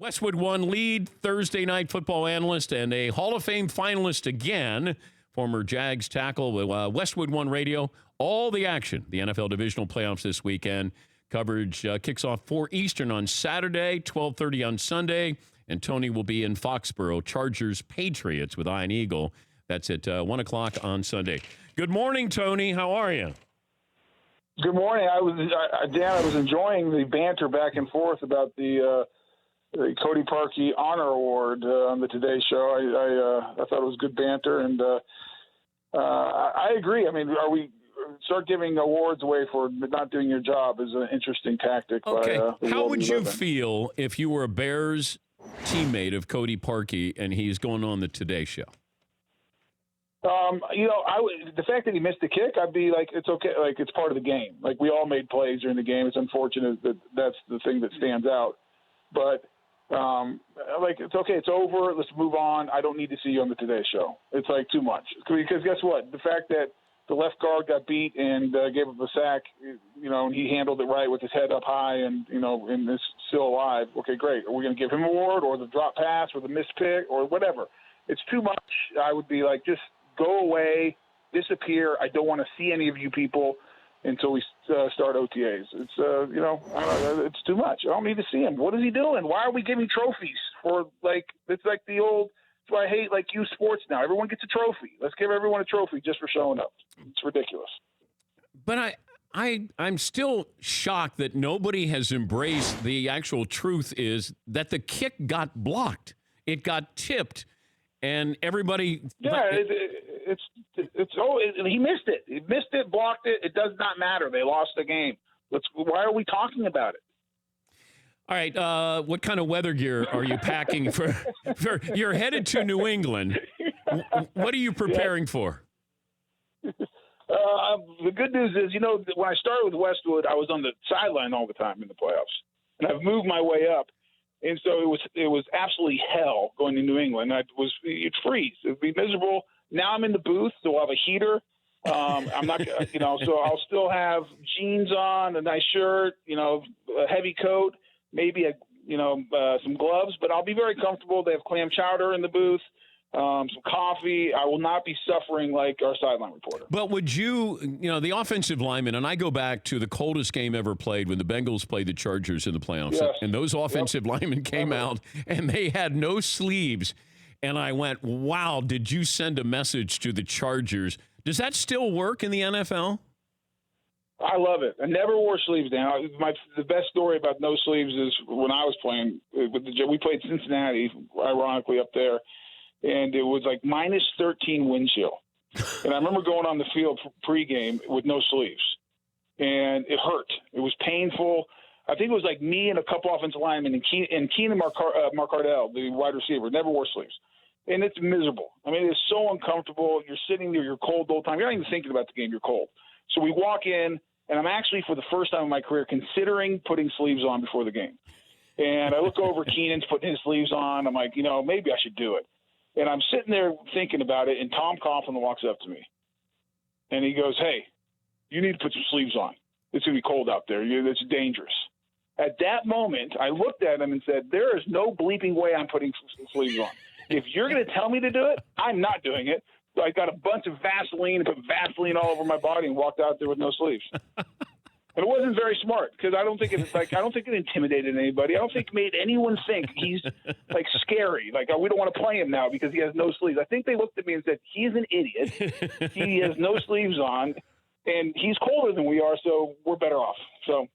Westwood One lead Thursday night football analyst and a Hall of Fame finalist again, former Jags tackle with Westwood One Radio. All the action, the NFL divisional playoffs this weekend. Coverage kicks off 4 Eastern on Saturday, 12:30 on Sunday, and Tony will be in Foxborough. Chargers-Patriots with Iron Eagle. That's at 1 o'clock on Sunday. Good morning, Tony. How are you? Good morning. Dan, I was enjoying the banter back and forth about the Cody Parkey Honor Award on the Today Show. I thought it was good banter, and I agree. I mean, we start giving awards away for not doing your job is an interesting tactic. Okay. How would you in. feel if you were a Bears teammate of Cody Parkey and he's going on the Today Show? The fact that he missed the kick, I'd be like, it's okay. Like, it's part of the game. Like, we all made plays during the game. It's unfortunate that that's the thing that stands out. But, it's okay. It's over. Let's move on. I don't need to see you on the Today Show. It's, like, too much. Because guess what? The fact that the left guard got beat and gave up a sack, and he handled it right with his head up high and is still alive. Okay, great. Are we going to give him an award or the drop pass or the missed pick or whatever? It's too much. I would be like, just go away, disappear. I don't want to see any of you people until we start OTAs. It's it's too much. I don't need to see him. What is he doing? Why are we giving trophies for it's like the old? That's why I hate youth sports now. Everyone gets a trophy. Let's give everyone a trophy just for showing up. It's ridiculous. But I'm still shocked that nobody has embraced the actual truth is that the kick got blocked. It got tipped. And everybody, yeah, he missed it. He missed it, blocked it. It does not matter. They lost the game. Why are we talking about it? All right. What kind of weather gear are you packing for you're headed to New England? What are you preparing for? The good news is, when I started with Westwood, I was on the sideline all the time in the playoffs, and I've moved my way up. And so it was absolutely hell going to New England. You'd freeze. It would be miserable. Now I'm in the booth, so I'll have a heater. I'm not, so I'll still have jeans on, a nice shirt, a heavy coat, maybe some gloves, but I'll be very comfortable. They have clam chowder in the booth, some coffee. I will not be suffering like our sideline reporter. But would you, the offensive lineman, and I go back to the coldest game ever played when the Bengals played the Chargers in the playoffs, yes. And those offensive linemen came out and they had no sleeves. And I went, wow, did you send a message to the Chargers? Does that still work in the NFL? I love it. I never wore sleeves, Dan. The best story about no sleeves is when I was playing. We played Cincinnati, ironically, up there. And it was like minus 13 wind chill. And I remember going on the field pregame with no sleeves. And it hurt. It was painful. I think it was like me and a couple offensive linemen and Keenan Marcardell, the wide receiver, never wore sleeves. And it's miserable. I mean, it's so uncomfortable. You're sitting there, you're cold the whole time. You're not even thinking about the game, you're cold. So we walk in, and I'm actually, for the first time in my career, considering putting sleeves on before the game. And I look over, Keenan's putting his sleeves on. I'm like, maybe I should do it. And I'm sitting there thinking about it, and Tom Coughlin walks up to me. And he goes, hey, you need to put some sleeves on. It's going to be cold out there. It's dangerous. At that moment, I looked at him and said, there is no bleeping way I'm putting sleeves on. If you're going to tell me to do it, I'm not doing it. So I got a bunch of Vaseline and put Vaseline all over my body and walked out there with no sleeves. And it wasn't very smart because I don't think it intimidated anybody. I don't think it made anyone think he's scary. We don't want to play him now because he has no sleeves. I think they looked at me and said, he's an idiot. He has no sleeves on, and he's colder than we are, so we're better off. So,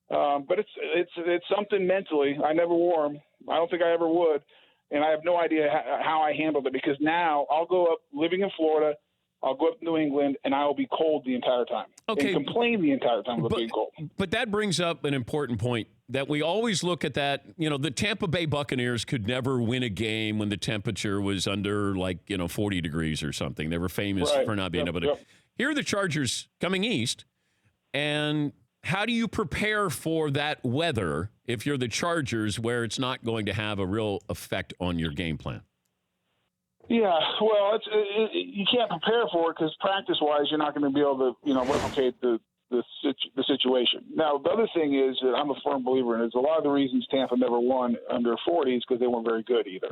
but it's something mentally. I never wore them. I don't think I ever would, and I have no idea how I handled it because now I'll go up living in Florida. I'll go up to New England, and I will be cold the entire time. Okay. And complain the entire time about being cold. But that brings up an important point that we always look at that. The Tampa Bay Buccaneers could never win a game when the temperature was under 40 degrees or something. They were famous for not being able to. Yep. Here are the Chargers coming east, and how do you prepare for that weather if you're the Chargers where it's not going to have a real effect on your game plan? Yeah, well, you can't prepare for it because practice-wise, you're not going to be able to, replicate the the situation. Now, the other thing is that I'm a firm believer in is a lot of the reasons Tampa never won under 40 is because they weren't very good either.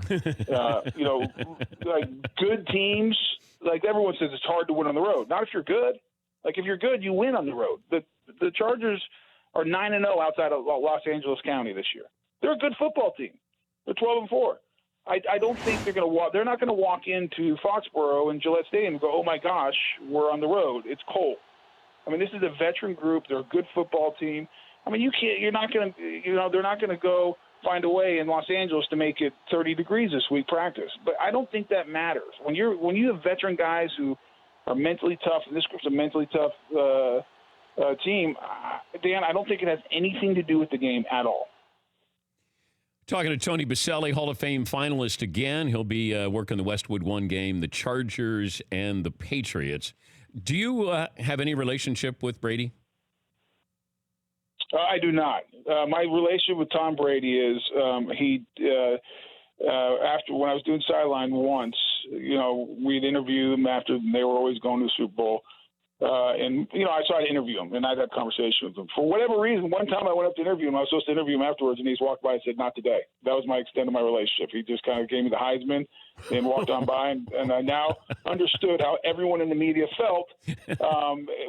Like good teams, like everyone says, it's hard to win on the road. Not if you're good. Like if you're good, you win on the road. The Chargers are 9-0 outside of Los Angeles County this year. They're a good football team. They're 12-4. I don't think they're going to walk. They're not going to walk into Foxborough and Gillette Stadium and go, "Oh my gosh, we're on the road. It's cold." I mean, this is a veteran group. They're a good football team. I mean, you're not going to, they're not going to go find a way in Los Angeles to make it 30 degrees this week practice. But I don't think that matters when you have veteran guys who are mentally tough, and this group's a mentally tough team. Dan, I don't think it has anything to do with the game at all. Talking to Tony Boselli, Hall of Fame finalist again. He'll be working the Westwood One game, the Chargers and the Patriots. Do you have any relationship with Brady? I do not. My relationship with Tom Brady is after when I was doing sideline once, we'd interview them after they were always going to the Super Bowl. I tried to interview him, and I'd have conversation with him. For whatever reason, one time I went up to interview him. I was supposed to interview him afterwards, and he just walked by and said, "Not today." That was my extent of my relationship. He just kind of gave me the Heisman and walked on by, and I now understood how everyone in the media felt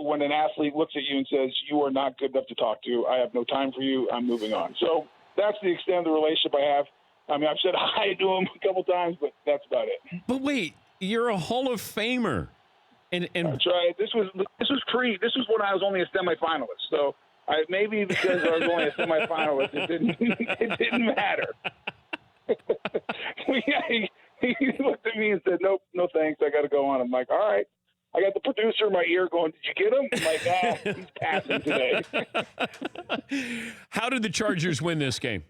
when an athlete looks at you and says, "You are not good enough to talk to. I have no time for you. I'm moving on." So that's the extent of the relationship I have. I mean, I've said hi to him a couple times, but that's about it. But wait, you're a Hall of Famer. And that's right. This was when I was only a semifinalist. So maybe because I was only a semifinalist, it didn't matter. He looked at me and said, "Nope, no thanks. I got to go on." I'm like, "All right." I got the producer in my ear going, "Did you get him?" I'm like, he's passing today. How did the Chargers win this game?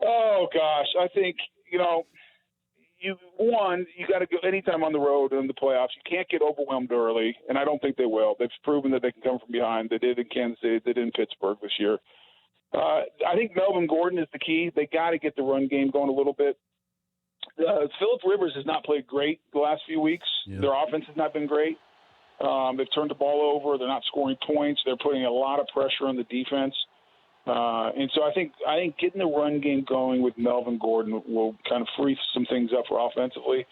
Oh gosh, I think you got to go anytime on the road in the playoffs. You can't get overwhelmed early, and I don't think they will. They've proven that they can come from behind. They did in Kansas City. They did in Pittsburgh this year. I think Melvin Gordon is the key. They got to get the run game going a little bit. Phillip Rivers has not played great the last few weeks. Yeah. Their offense has not been great. They've turned the ball over. They're not scoring points. They're putting a lot of pressure on the defense. And so I think getting the run game going with Melvin Gordon will kind of free some things up for offensively.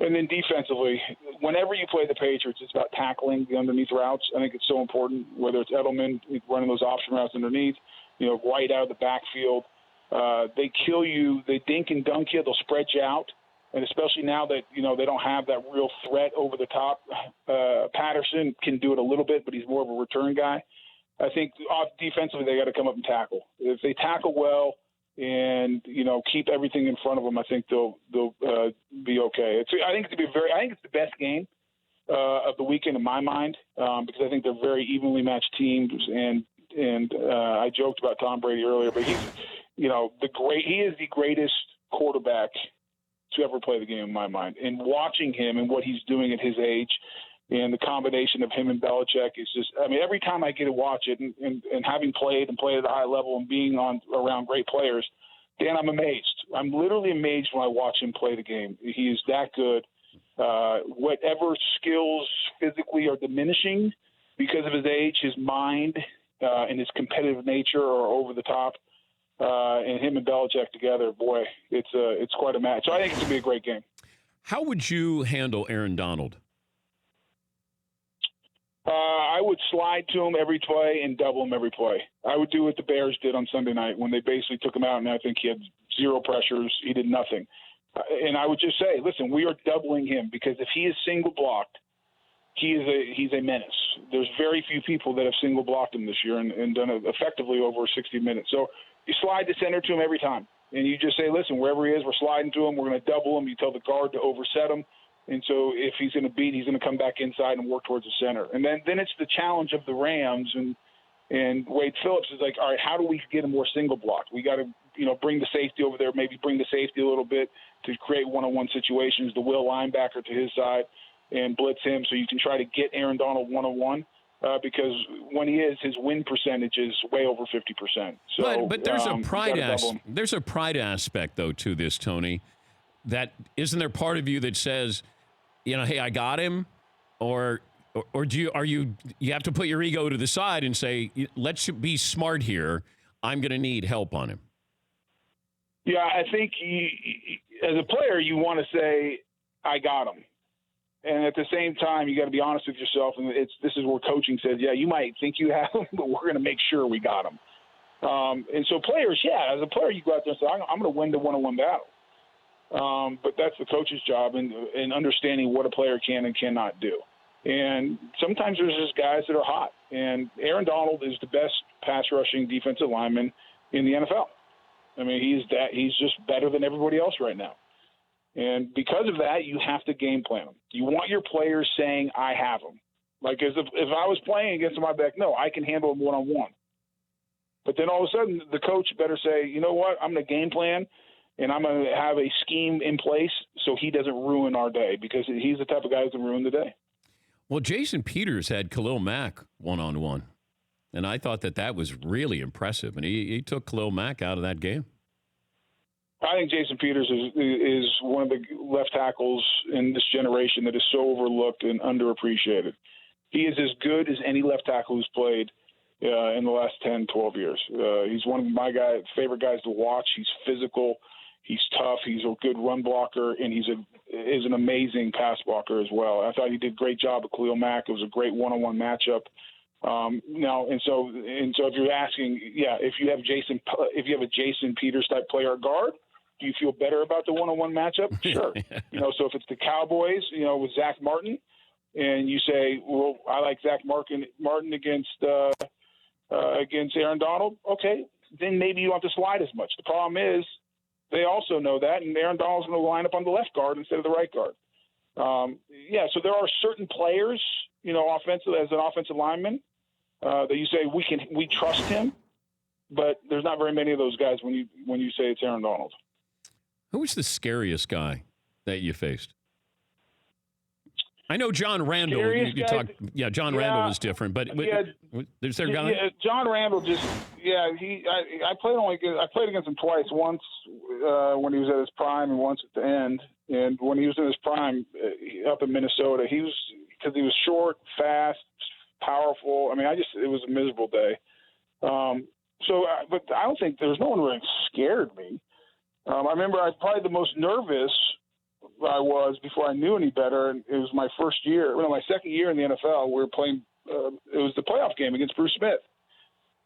And then defensively, whenever you play the Patriots, it's about tackling the underneath routes. I think it's so important, whether it's Edelman running those option routes underneath, White out of the backfield. They kill you. They dink and dunk you. They'll spread you out. And especially now that, they don't have that real threat over the top. Patterson can do it a little bit, but he's more of a return guy. I think defensively they got to come up and tackle. If they tackle well and keep everything in front of them, I think they'll be okay. I think it's the best game of the weekend in my mind because I think they're very evenly matched teams. And I joked about Tom Brady earlier, but he's he is the greatest quarterback to ever play the game in my mind. And watching him and what he's doing at his age. And the combination of him and Belichick is just, every time I get to watch it and having played at a high level and being around great players, Dan, I'm amazed. I'm literally amazed when I watch him play the game. He is that good. Whatever skills physically are diminishing because of his age, his mind and his competitive nature are over the top. And him and Belichick together, boy, it's quite a match. So I think it's going to be a great game. How would you handle Aaron Donald? I would slide to him every play and double him every play. I would do what the Bears did on Sunday night when they basically took him out, and I think he had zero pressures. He did nothing. And I would just say, listen, we are doubling him because if he is single blocked, he's a menace. There's very few people that have single blocked him this year and done it effectively over 60 minutes. So you slide the center to him every time, and you just say, listen, wherever he is, we're sliding to him. We're going to double him. You tell the guard to overset him. And so if he's going to beat, he's going to come back inside and work towards the center. And then it's the challenge of the Rams and Wade Phillips is like, all right, how do we get him more single block? We got to, bring the safety over there, maybe bring the safety a little bit to create one-on-one situations, the will linebacker to his side and blitz him so you can try to get Aaron Donald one-on-one. Because when he is, his win percentage is way over 50%. So, but there's a pride aspect though to this, Tony. That isn't there part of you that says, hey, I got him, or Or you have to put your ego to the side and say, let's be smart here. I'm going to need help on him. Yeah, I think as a player, you want to say, I got him. And at the same time, you got to be honest with yourself. And this is where coaching says, yeah, you might think you have him, but we're going to make sure we got him. And so players, yeah, as a player, you go out there and say, I'm going to win the one-on-one battle. But that's the coach's job in understanding what a player can and cannot do. And sometimes there's just guys that are hot. And Aaron Donald is the best pass-rushing defensive lineman in the NFL. I mean, he's just better than everybody else right now. And because of that, you have to game plan them. You want your players saying, I have them. Like, as if I was playing against my back, no, I can handle them one-on-one. But then all of a sudden, the coach better say, you know what, I'm going to game plan, and I'm going to have a scheme in place so he doesn't ruin our day, because he's the type of guy who can ruin the day. Well, Jason Peters had Khalil Mack one-on-one, and I thought that was really impressive, and he took Khalil Mack out of that game. I think Jason Peters is one of the left tackles in this generation that is so overlooked and underappreciated. He is as good as any left tackle who's played in the last 10, 12 years. He's one of my favorite guys to watch. He's physical. He's tough. He's a good run blocker, and is an amazing pass blocker as well. I thought he did a great job with Khalil Mack. It was a great one-on-one matchup. So if you're asking, yeah, if you have a Jason Peters type player guard, do you feel better about the one-on-one matchup? Sure. So if it's the Cowboys, with Zach Martin, and you say, well, I like Zach Martin against Aaron Donald, okay, then maybe you don't have to slide as much. The problem is they also know that, and Aaron Donald's going to line up on the left guard instead of the right guard. So there are certain players, offensive as an offensive lineman, that you say we trust him, but there's not very many of those guys when you say it's Aaron Donald. Who was the scariest guy that you faced? I know John Randall. You talked. Yeah, John Randall was different, but is there a guy? Yeah, John Randall I played against him twice. Once when he was at his prime, and once at the end. And when he was in his prime up in Minnesota, because he was short, fast, powerful. I mean, it was a miserable day. But I don't think there's no one really scared me. I remember probably the most nervous I was before I knew any better, and it was my second year in the NFL. We were playing. It was the playoff game against Bruce Smith,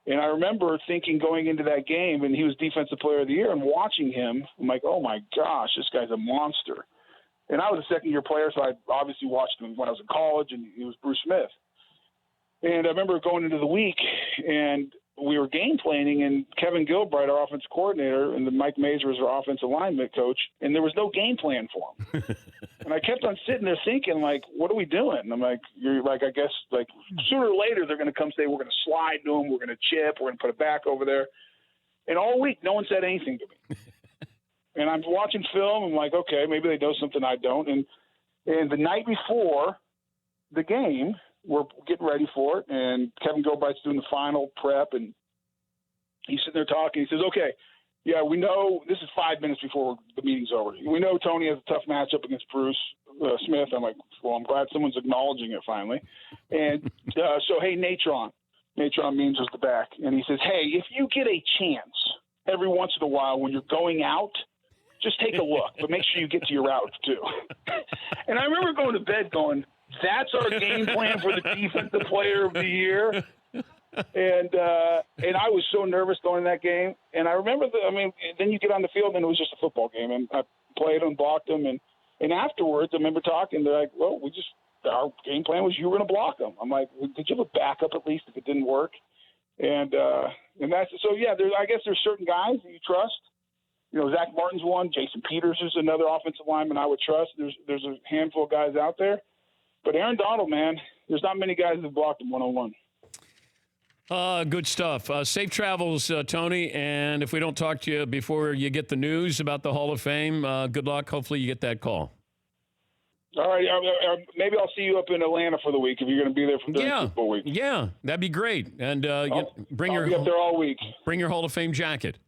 and I remember thinking going into that game, and he was Defensive Player of the Year, and watching him, I'm like, oh my gosh, this guy's a monster. And I was a second-year player, so I obviously watched him when I was in college, and he was Bruce Smith. And I remember going into the week, and we were game planning, and Kevin Gilbride, our offensive coordinator, and Mike Mazer was our offensive lineman coach, and there was no game plan for him. And I kept on sitting there thinking, like, what are we doing? And I'm like, I guess sooner or later they're going to come say we're going to slide to him, we're going to chip, we're going to put it back over there. And all week, no one said anything to me. And I'm watching film. I'm like, okay, maybe they know something I don't. And the night before the game, we're getting ready for it, and Kevin Gilbride's doing the final prep, and he's sitting there talking. He says, okay, yeah, we know this is 5 minutes before the meeting's over. We know Tony has a tough matchup against Bruce Smith. I'm like, well, I'm glad someone's acknowledging it finally. And so, hey, Natron means was the back. And he says, hey, if you get a chance every once in a while when you're going out, just take a look, but make sure you get to your route too. And I remember going to bed going, that's our game plan for the Defensive Player of the Year. And I was so nervous going in that game. And I remember, then you get on the field and it was just a football game. And I played them, blocked them. And afterwards, I remember talking, they're like, well, our game plan was you were going to block them. I'm like, well, did you have a backup at least if it didn't work? And that's, so yeah, I guess there's certain guys that you trust. Zach Martin's one. Jason Peters is another offensive lineman I would trust. There's a handful of guys out there. But Aaron Donald, man, there's not many guys that blocked him one-on-one. Good stuff. Safe travels, Tony. And if we don't talk to you before you get the news about the Hall of Fame, good luck. Hopefully you get that call. All right. Maybe I'll see you up in Atlanta for the week if you're going to be there for during football week. Yeah, that'd be great. And I'll be up there all week. Bring your Hall of Fame jacket.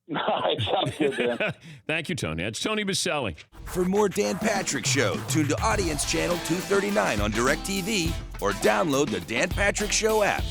It sounds good, Dan. Thank you, Tony. That's Tony Boselli. For more Dan Patrick Show, tune to Audience Channel 239 on DirecTV or download the Dan Patrick Show app.